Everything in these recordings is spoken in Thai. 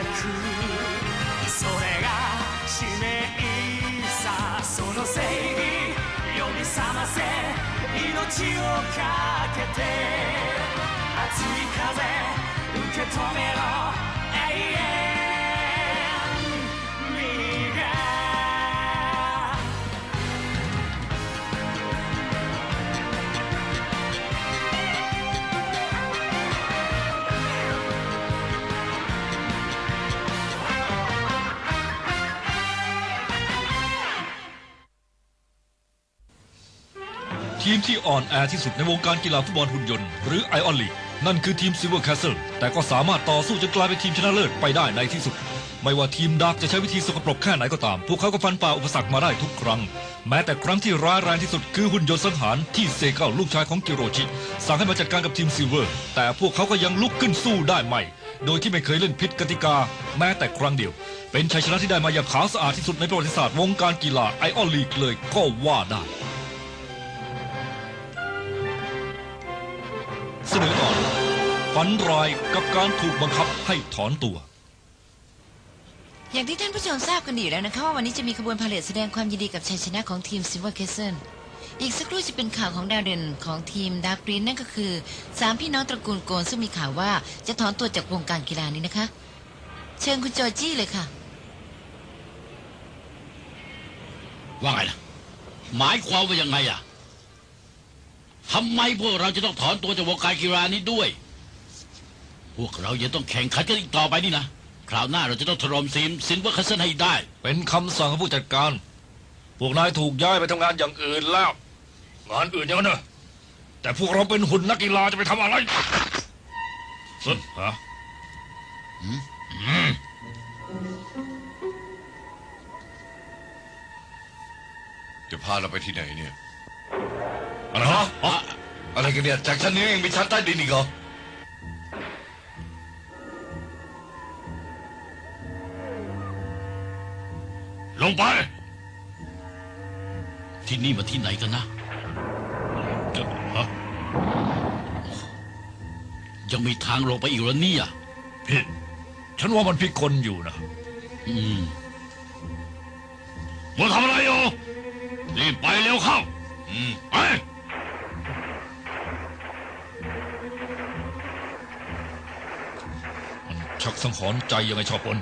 くそれが使命さその正義呼び覚ませ命をかけて熱い風受け止めろ永遠ทีมที่อ่อนแอที่สุดในวงการกีฬาฟุตบอลหุ่นยนต์หรือไอออนลีกนั่นคือทีมซิลเวอร์แคสเซิลแต่ก็สามารถต่อสู้จนกลายเป็นทีมชนะเลิศไปได้ในที่สุดไม่ว่าทีมดาร์กจะใช้วิธีสกปรกแค่ไหนก็ตามพวกเขาก็ฟันฝ่าอุปสรรคมาได้ทุกครั้งแม้แต่ครั้งที่ร้ายแรงที่สุดคือหุ่นยนต์สังหารที่เซเกิลลูกชายของกิโรชิสั่งให้มาจัดการกับทีมซิลเวอร์แต่พวกเขาก็ยังลุกขึ้นสู้ได้ใหม่โดยที่ไม่เคยเล่นผิดกติกาแม้แต่ครั้งเดียวเป็นชัยชนะที่ได้มาอย่างขาวสะอาดที่สุดในประวัติศาสตร์วงการกีฬาไอออนลีกเลยก็ว่าได้เสนอตอนฝันร้ายกับการถูกบังคับให้ถอนตัวอย่างที่ท่านผู้ชมทราบกันอยู่แล้วนะคะว่าวันนี้จะมีขบวนพาเหรดแสดงความยินดีกับชัยชนะของทีมซิลเวอร์แคสเซิลอีกสักครู่จะเป็นข่าวของดาวเด่นของทีมดาร์กกรีนนั่นก็คือ3พี่น้องตระกูลโกนซึ่งมีข่าวว่าจะถอนตัวจากวงการกีฬานี้นะคะเชิญคุณโจจี้เลยค่ะว่าไงล่ะหมายความว่ายังไงอ่ะทำไมพวกเราจะต้องถอนตัวจากวงการกีฬานี้ด้วยพวกเรายังต้องแข่งขันกันอีกต่อไปนี่นะคราวหน้าเราจะต้องถล่มทีมซิลเวอร์แคสเซิลให้ได้เป็นคำสั่งของผู้จัดการพวกนายถูกย้ายไปทำงานอย่างอื่นแล้วงานอื่นอย่างนั้นนะแต่พวกเราเป็นหุ่นนักกีฬาจะไปทำอะไรฮะจะพาเราไปที่ไหนเนี่ยอะไรฮะอะไรกันเนี่ยจากชั้นนี้ยังมีชั้นใต้ดินอีกเหรอลงไปที่นี่มาที่ไหนกันนะยังมีทางลงไปอีกแล้วเนี่ยผิดฉันว่ามันผิดคนอยู่นะมึงทำอะไรอยู่รีบไปเร็วเข้าไปมันชักสังหรณ์ใจยังไงชอบคน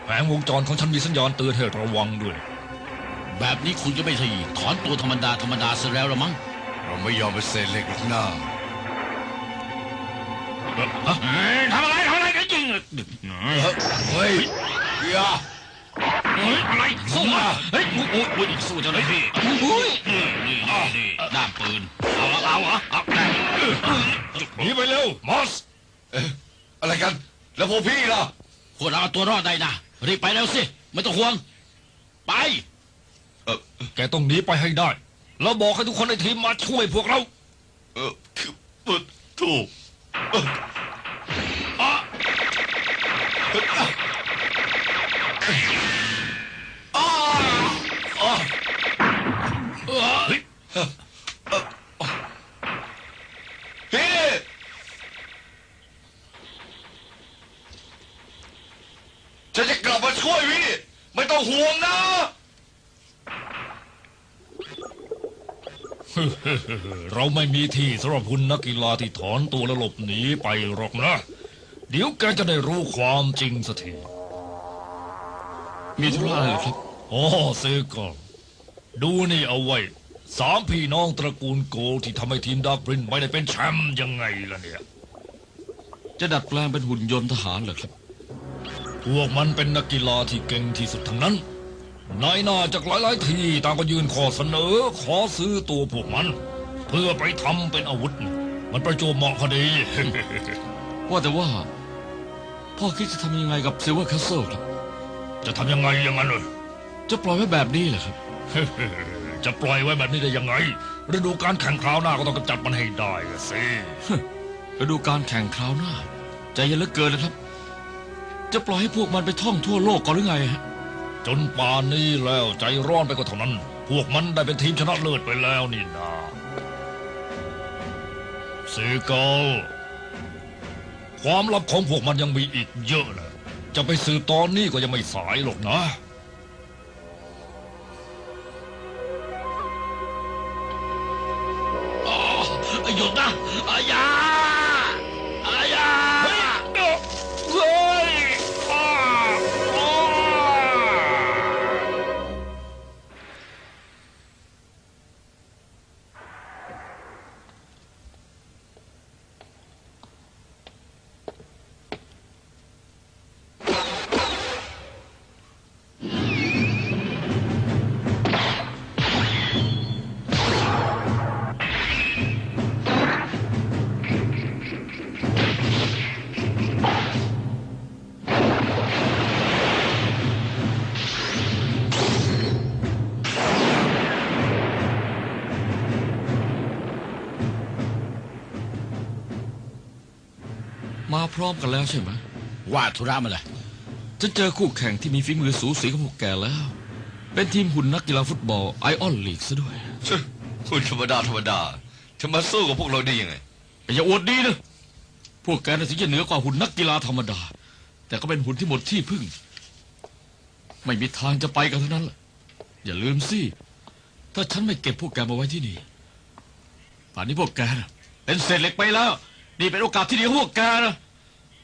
แผงวงจรของฉันมีสัญญาณเตือนให้ระวังด้วยแบบนี้คุณจะไม่ใช่ถอนตัวธรรมดาซะแล้วละมั้งเราไม่ยอมไปเซ็นเล็กหน้าทำอะไรกันจริงเฮ้ยอย่าอะไรสู้มาเฮ้ยสู้เจ้าหน้าที่นี่ด้ามปืนเอาหนีไปเร็วมอสอะไรกันแล้วพวกพี่ล่ะพวกเราเอาตัวรอดได้นะรีบไปแล้วสิไม่ต้องห่วงไปแกต้องหนีไปให้ได้แล้วบอกให้ทุกคนในทีมมาช่วยพวกเราคือถูกฉันจะกลับมาช่วยพี่ไม่ต้องห่วงนะเราไม่มีที่สำหรับคุณนักกีฬาที่ถอนตัวและหลบหนีไปหรอกนะเดี๋ยวแกจะได้รู้ความจริงสักทีมีธุระอะไรครับเซกอลดูนี่เอาไว้3พี่น้องตระกูลโกที่ทำให้ทีมดาร์กรินไม่ได้เป็นแชมป์ยังไงล่ะเนี่ยจะดัดแปลงเป็นหุ่นยนต์ทหารเหรอครับพวกมันเป็นนักกีฬาที่เก่งที่สุดทั้งนั้นนายหน้าจากหลายๆที่ต่างก็ยื่นข้อเสนอขอซื้อตัวพวกมันเพื่อไปทำเป็นอาวุธมันประจวบเหมาะพอดี ว่าแต่ว่าพ่อคิดจะทำยังไงกับซิลเวอร์แคสเซิลครับจะทำยังไงอย่างนั้นเลยจะปล่อยไว้แบบนี้เหรอครับ จะปล่อยไว้แบบนี้ได้ยังไงฤดูการแข่งคราวหน้าก็ต้องกำจัดมันให้ได้สิฤดูการแข่งคราวหน้าใจเย็นเหลือเกินนะครับจะปล่อยให้พวกมันไปท่องทั่วโลกก่อนหรือไงฮะจนป่านนี้แล้วใจร้อนไปก็เท่านั้นพวกมันได้เป็นทีมชนะเลิศไปแล้วนี่นาเซเกิลความลับของพวกมันยังมีอีกเยอะนะ จะไปสืบตอนนี้ก็ยังไม่สายหรอกนะ หยุดนะอย่าอย่า เฮ้ย มาพร้อมกันแล้วใช่ไหม ว่าธุระมาเลย จะเจอคู่แข่งที่มีฝีมือสูสีกับพวกแกแล้ว เป็นทีมหุ่นนักกีฬาฟุตบอลไอออนลีกซะด้วย คุณธรรมดาจะมาสู้กับพวกเราได้ยังไง อย่าอวดดีนะพวกแกน่ะถึงจะเหนือกว่าหุ่นนักกีฬาธรรมดา แต่ก็เป็นหุ่นที่หมดที่พึ่ง ไม่มีทางจะไปกันทั้งนั้นแหละอย่าลืมสิถ้าฉันไม่เก็บพวกแกมาไว้ที่นี่ป่านนี้พวกแกน่ะเป็นเศษเหล็กไปแล้ว นี่เป็นโอกาสที่ดีของพวกแกนะ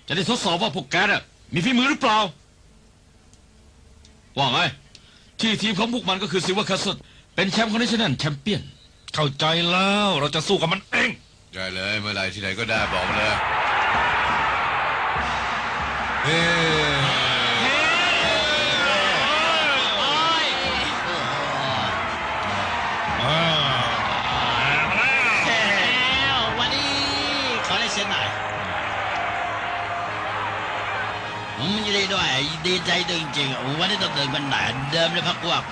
จะได้ทดสอบว่าพวกแกน่ะมีฝีมือหรือเปล่าว่าไงที่ทีมของพวกมันก็คือซิลเวอร์แคสเซิลเป็นแชมป์คอนดิชันแชมเปี้ยน เข้าใจแล้วเราจะสู้กับมันเอง ได้เลยเมื่อไหรที่ไหนก็ได้บอกมาเลยเฮ้ แล้ววันนี้ขอได้เสียหน่อยผมยินดีด้วยดีใจด้วยจริงๆวันนี้ต้องเดินกันหนาเดิมเลยพักพวก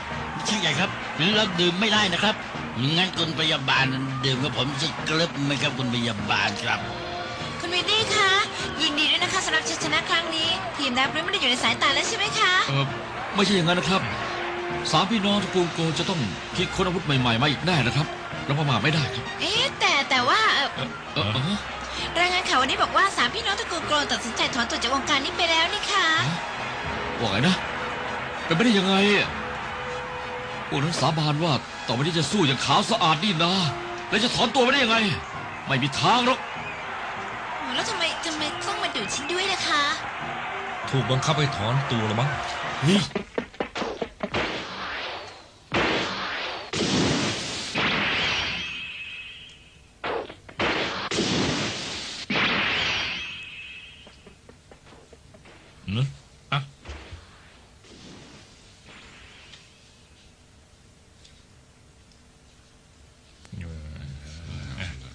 ชื่อใหญ่ครับเลิกดื่มไม่ได้นะครับงั้นคุณพยาบาลดื่มกับผมจะกลึบไหมครับคุณพยาบาลครับ คุณวินดี้คะยินดีด้วยนะคะสำหรับชัยชนะครั้งนี้ ทีมดาร์กรีนไม่ได้อยู่ในสายตาแล้วใช่ไหมคะ ไม่ใช่อย่างนั้นนะครับสามพี่น้องตระกูลโกจะต้องคิดค้นอาวุธใหม่ๆมาอีกแน่นะครับเราประมาทไม่ได้ครับ เอ๊ะแต่ว่า เออเออ รายงานข่าววันนี้บอกว่าสามพี่น้องตระกูลโกรนตัดสินใจถอนตัวจากวงการนี้ไปแล้วนี่คะ ว่าไงนะเป็นไม่ได้ยังไงพวกนั้นสาบานว่าต่อไปนี้จะสู้อย่างขาวสะอาดนี่นะแล้วจะถอนตัวไปได้ยังไง ไม่มีทางหรอก แล้วทำไมต้องมาดูดฉันด้วยนะคะ ถูกบังคับให้ถอนตัวแล้วมั้ง นี่ นะอ่ะ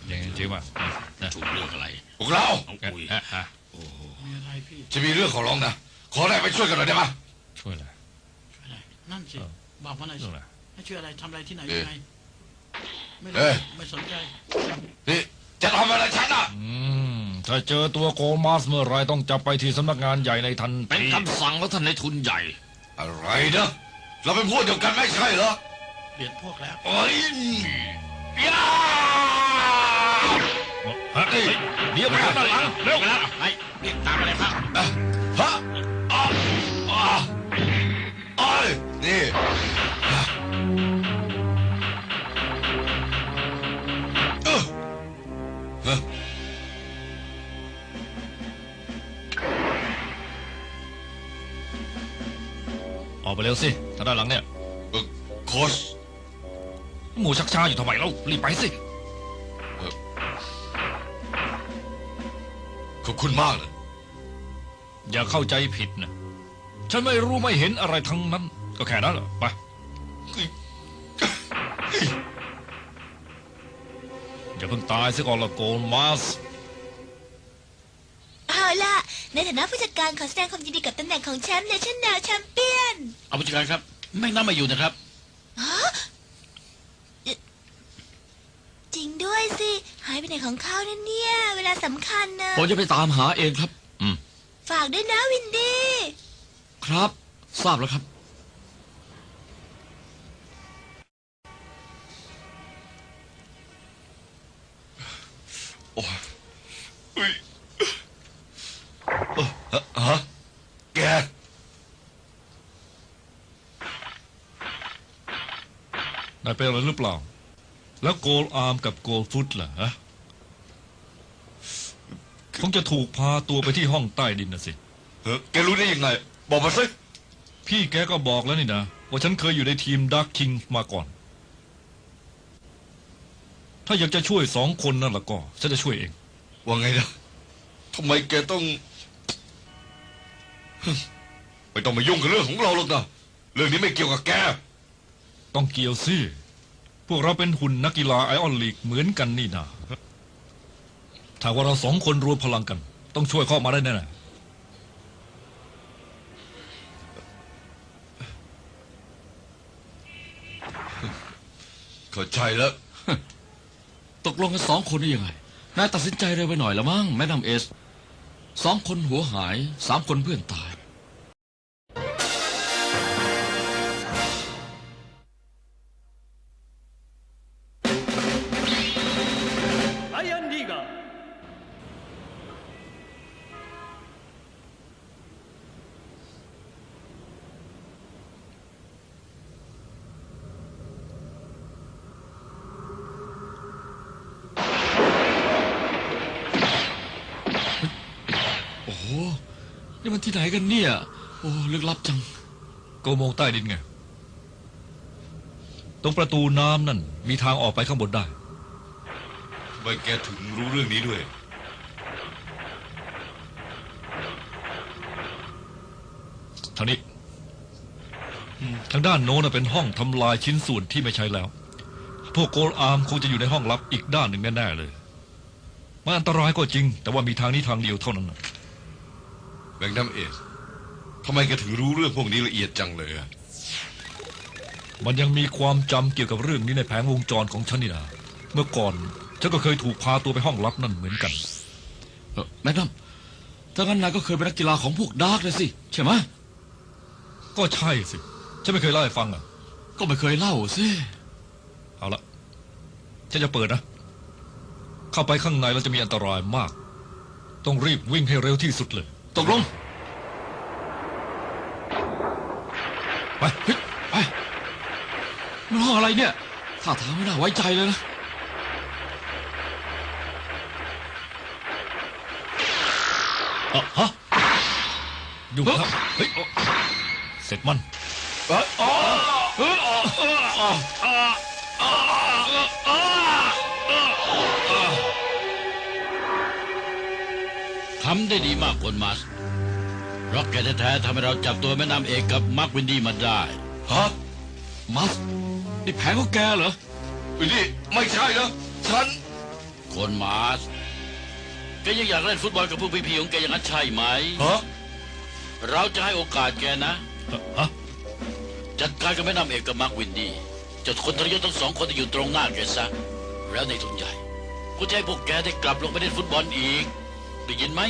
ยังไงจริงป่ะนะ ถูกเรื่องอะไร พวกเรา อุ้ย มีอะไรพี่ จะมีเรื่องขอร้องนะขอได้ไปช่วยกันหน่อยได้ไหม ช่วยอะไร ช่วยอะไรนั่นสิ บอกมาหน่อยสิ เรื่องอะไร ให้ช่วยอะไรทำอะไรที่ไหนยังไงไม่รู้ เอ้ย ไม่สนใจ นี่จะทำอะไรฉันอ่ะ ถ้าเจอตัวโกมาสเมื่อไรต้องจับไปที่สำนักงานใหญ่ในทัน เป็น ที คำสั่งแล้วท่านในทุนใหญ่ อะไรนะเราเป็นพวกเดียวกันไม่ใช่เหรอ เปลี่ยนพวกแล้ว โอ้ยยา ฮะเฮ้ยเดี๋ยวไปหาด้านหลังเร็ว แล้วไปเรียกตามมาเลยครับ อ่ะฮะอ่ะอ่ะโอ้ยนี่เออเออ ออกไปเร็วสิถ้าด้านหลังเนี่ย โค้ช หมูชักช้าอยู่ทำไมเล่ารีบไปสิ ขอบคุณมากเลย อย่าเข้าใจผิดนะฉันไม่รู้ไม่เห็นอะไรทั้งนั้น ก็แค่นั้นแหละไปอย่าเพิ่งตายซะก่อนละโกลมาส เอาล่ะ ในฐานะผู้จัดการขอแสดงความยินดีกับตำแหน่งของแชมป์เนชั่นแนลแชมเปี้ยน เอาผู้จัดการครับไม่น่ามาอยู่นะครับ จริงด้วยสิ หายไปไหนของเขาเนี่ย เวลาสำคัญนะ ผมจะไปตามหาเองครับ ฝากด้วยนะวินดี้ ครับ ทราบแล้วครับ โอ้ยอุ๊ยฮะแก ายเป็นอะไรหรือเปล่า แล้วโกลอาร์มกับโกลฟุตล่ะฮะคงจะถูกพาตัวไปที่ห้องใต้ดินนะสิ แกรู้ได้ยังไง บอกมาสิ พี่แกก็บอกแล้วนี่นะว่าฉันเคยอยู่ในทีมดาร์กคิงมาก่อน ถ้าอยากจะช่วย2 คนนั่นละก็ฉันจะช่วยเอง ว่าไงนะทำไมแกต้อง ไม่ต้องมายุ่งกับเรื่องของเราหรอกนะเรื่องนี้ไม่เกี่ยวกับแก ต้องเกี่ยวสิพวกเราเป็นหุ่นนักกีฬาไอออนลีกเหมือนกันนี่นะถ้าว่าเรา2 คนรวมพลังกัน ต้องช่วยเข้ามาได้แน่ๆ เข้าใจแล้ว ตกลงกัน2 คนได้ยังไงนายตัดสินใจเร็วไปหน่อยละมั้งแม่นำเอส2 คนหัวหาย3 คนเพื่อนตาย ライアン・リーガーโอ้โหนี่มันที่ไหนกันเนี่ยโอ้ลึกลับจัง โกโมงใต้ดินไง ตรงประตูน้ำนั่นมีทางออกไปข้างบนได้ ทำไมแกถึงรู้เรื่องนี้ด้วย ทางนี้ทางด้านโน้นนะเป็นห้องทำลายชิ้นส่วนที่ไม่ใช้แล้ว พวกโกลอาร์มคงจะอยู่ในห้องลับอีกด้านหนึ่งแน่ๆเลยมันอันตรายก็จริง แต่ว่ามีทางนี้ทางเดียวเท่านั้นนะ แบงค์ดัมเอสทำไมแกถึงรู้เรื่องพวกนี้ละเอียดจังเลยอะ มันยังมีความจำเกี่ยวกับเรื่องนี้ในแผงวงจรของฉันนี่นะเมื่อก่อนฉันก็เคยถูกพาตัวไปห้องลับนั่นเหมือนกัน แม่นำถ้างั้นนายก็เคยเป็นนักกีฬาของพวกดาร์กเลยสิใช่ไหม ก็ใช่สิฉันไม่เคยเล่าให้ฟังอ่ะ ก็ไม่เคยเล่าสิ เอาละฉันจะเปิดนะ เข้าไปข้างในแล้วจะมีอันตรายมาก ต้องรีบวิ่งให้เร็วที่สุดเลย ตกลง ไป เฮ้ยไปมันห้องอะไรเนี่ยท่าทางไม่น่าไว้ใจเลยนะ ฮะยุ่งครับเฮ้ยเสร็จมัน ทำได้ดีมากคนมาสร็อกเก็ตแท้ๆทำให้เราจับตัวแม่น้ำเอกกับมาร์ควินดี้มาได้ ฮะ มัสนี่แผงของแกเหรอ นี่ไม่ใช่นะฉัน คนมาสแกยังอยากเล่นฟุตบอลกับพวกพี่ๆของแกอย่างนั้นใช่ไหม ฮะ เราจะให้โอกาสแกนะ ฮะ จัดการกับแม่น้ำเอกกับมาร์ควินดี้จัดคนทรยศทั้ง2 คนที่อยู่ตรงหน้าแกซะแล้วในทุนใหญ่กูจะให้พวกแกได้กลับลงไปเล่นฟุตบอลอีกได้ยินไหม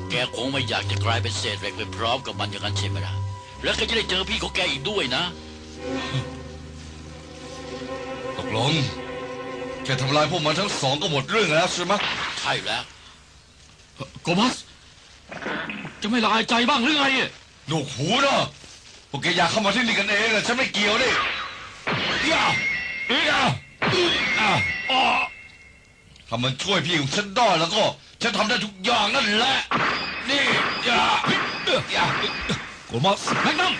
แกคงไม่อยากจะกลายเป็นเศษเหล็กไปพร้อมกับมันอย่างนั้นใช่ไหมล่ะแล้วก็จะได้เจอพี่ของแกอีกด้วยนะ ตกลงแกทำลายพวกมันทั้ง2ก็หมดเรื่องแล้วใช่ไหม ใช่แล้ว โกมัสจะไม่ละอายใจบ้างหรือไง หนวกหูนะพวกแกอยากเข้ามาที่นี่กันเองอะฉันไม่เกี่ยวดิย่าย่าถ้ามันช่วยพี่ของฉันได้แล้วก็ฉันทำได้ทุกอย่างนั่นแหละนี่ย่าย่า โกลมัส แม็กนัม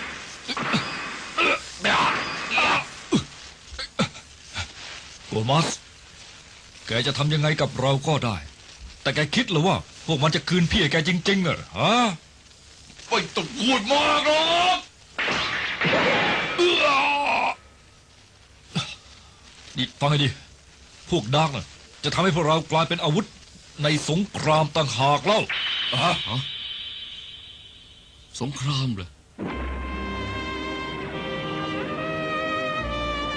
โกลมัสแกจะทำยังไงกับเราก็ได้ แต่แกคิดเหรือว่าพวกมันจะคืนพี่ให้แกจริงๆเหรอฮะ ไม่ต้องพูดมากหรอก นี่ฟังให้ดี พวกดาร์กน่ะจะทำให้พวกเรากลายเป็นอาวุธในสงครามต่างหากเล่า สงครามเลย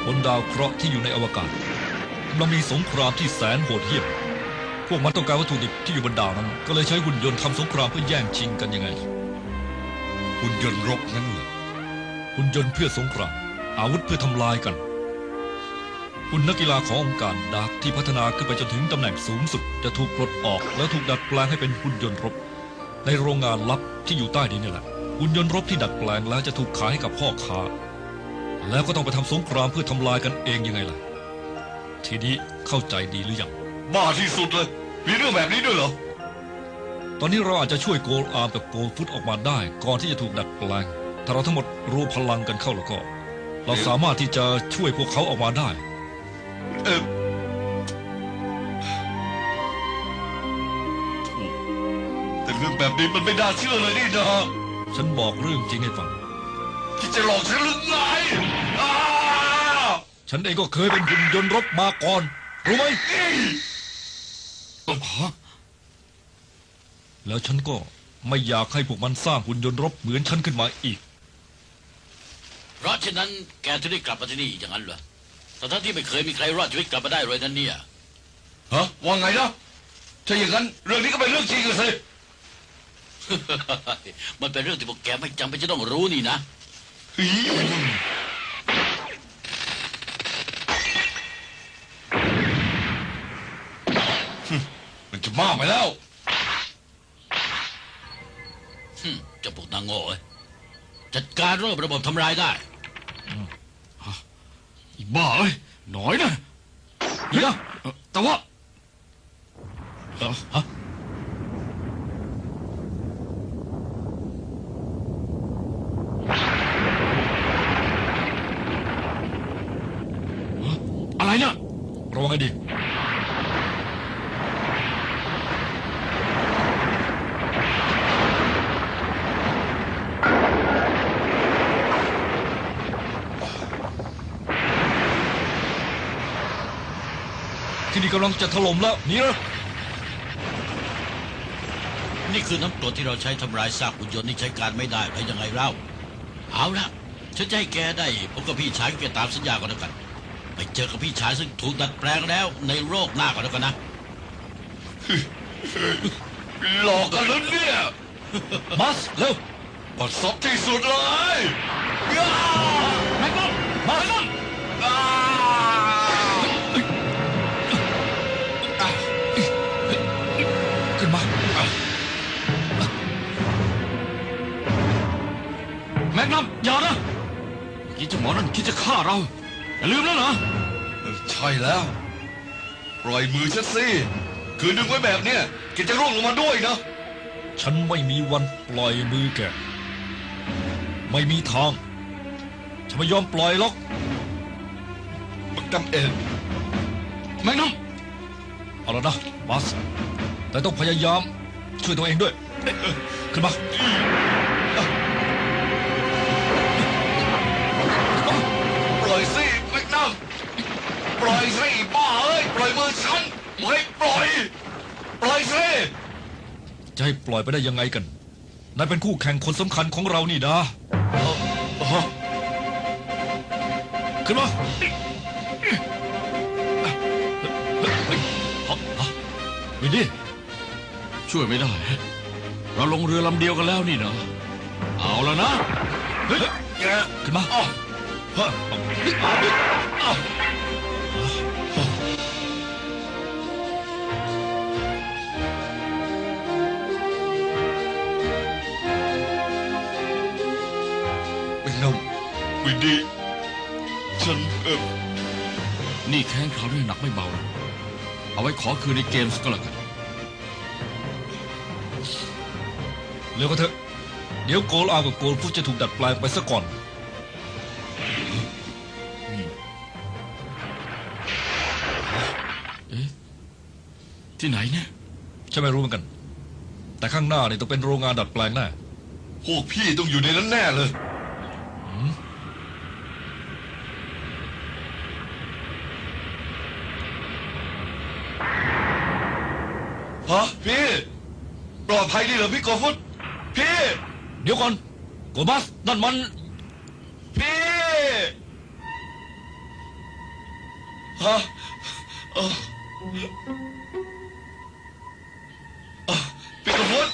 บนดาวเคราะห์ที่อยู่ในอวกาศกำลังมีสงครามที่แสนโหดเหี้ยมพวกมันต้องการวัตถุดิบที่อยู่บนดาวนั้นก็เลยใช้หุ่นยนต์ทำสงครามเพื่อแย่งชิงกันยังไง หุ่นยนต์รบนั่นเหรอ หุ่นยนต์เพื่อสงครามอาวุธเพื่อทำลายกันหุ่นนักกีฬาขององค์การดาร์กที่พัฒนาขึ้นไปจนถึงตำแหน่งสูงสุดจะถูกปลดออกแล้วถูกดัดแปลงให้เป็นหุ่นยนต์รบในโรงงานลับที่อยู่ใต้ดินนี่แหละหุ่นยนต์รบที่ดัดแปลงแล้วจะถูกขายให้กับพ่อค้า แล้วก็ต้องไปทำสงครามเพื่อทำลายกันเองยังไงล่ะ ทีนี้เข้าใจดีหรือยัง บ้าที่สุดเลยมีเรื่องแบบนี้ด้วยเหรอ ตอนนี้เราอาจจะช่วยโกลอาร์มกับโกลฟุตออกมาได้ ก่อนที่จะถูกดัดแปลง ถ้าเราทั้งหมดรวมพลังกันเข้าแล้วก็ เราสามารถที่จะช่วยพวกเขาออกมาได้ แต่เรื่องแบบนี้มันไม่น่าเชื่อเลยนี่นะ ฉันบอกเรื่องจริงให้ฟัง ที่จะหลอกฉันหรือไงอ้า ฉันเองก็เคยเป็นหุ่นยนต์รบมาก่อน รู้ไหม แล้วฉันก็ไม่อยากให้พวกมันสร้างหุ่นยนต์รบเหมือนฉันขึ้นมาอีก เพราะฉะนั้นแกถึงได้กลับมาที่นี่อย่างนั้นเหรอแต่ทั้งที่ไม่เคยมีใครรอดชีวิตกลับมาได้เลยนั่นเนี่ย ฮะว่าไงนะถ้าอย่างนั้นเรื่องนี้ก็เป็นเรื่องจริงสิ มันเป็นเรื่องที่พวกแกไม่จำเป็นจะต้องรู้นี่นะ มันจะมากไปแล้ว เจะพวกนางโง่เอ้ยจัดการระบบทำลายได้ อีบ้าเอ้ยหน่อยนะเดี๋ยวแต่ว่า ฮะ อะไรเนี่ย ระวังให้ดี ที่นี่กำลังจะถล่มแล้วหนี่นะ นี่คือน้ำกรดที่เราใช้ทำลายซากหุ่นยนต์ที่ใช้การไม่ได้แล้วยังไงเล่าเอาละฉันจะให้แกได้พบกับพี่ชายแกตามสัญญาก่อนแล้วกันไปเจอกับพี่ชายซึ่งถูกดัดแปลงแล้วในโลกหน้าก่อนแล้วกันนะ หลอกกันแล้วเนี่ย มัสเร็ว บัดซบที่สุดเลยย่า แม็กนัมมาแม็กนัม อ่า ขึ้นมา แม็กนัมอย่านะคิดจะหมอนั่นคิดจะฆ่าเราอย่าลืมแล้วนะ ใช่แล้วปล่อยมือฉันสิคืนดึงไว้แบบเนี้ยแกจะร่วงลงมาด้วยนะ ฉันไม่มีวันปล่อยมือแก ไม่มีทาง ฉันไม่ยอมปล่อยหรอก บักดำเอ็น แม็กนัม เอาละนะมัสแต่ต้องพยายามช่วยตัวเองด้วย ขึ้นมา ปล่อยสิแม็กนัมปล่อยสิบ้าเอ้ยปล่อยมือฉันไม่ปล่อยปล่อยสิ จะให้ปล่อยไปได้ยังไงกัน นายเป็นคู่แข่งคนสำคัญของเรานี่นะขึ้นมาวินดี้ ช่วยไม่ได้ เราลงเรือลำเดียวกันแล้วนี่นะเอาแล้วนะ ขึ้นมา แม็กนัมวินดี้ฉันนี่แข้งคราวนี้หนักไม่เบานะเอาไว้ขอคืนในเกมส์ก็แล้วกัน เร็วกันเถอะ เดี๋ยวโกลอาร์กับโกลฟุตจะถูกดัดแปลงไปซะก่อน ที่ไหนเนี่ย ฉันไม่รู้เหมือนกัน แต่ข้างหน้านี่ต้องเป็นโรงงานดัดแปลงแน่ พวกพี่ต้องอยู่ในนั้นแน่เลยฮะพี่ปลอดภัยดีเหรอพี่โกฟุตพี่ เดี๋ยวก่อนโกลมัสนั่นมัน พี่ฮะพี่โกฟุต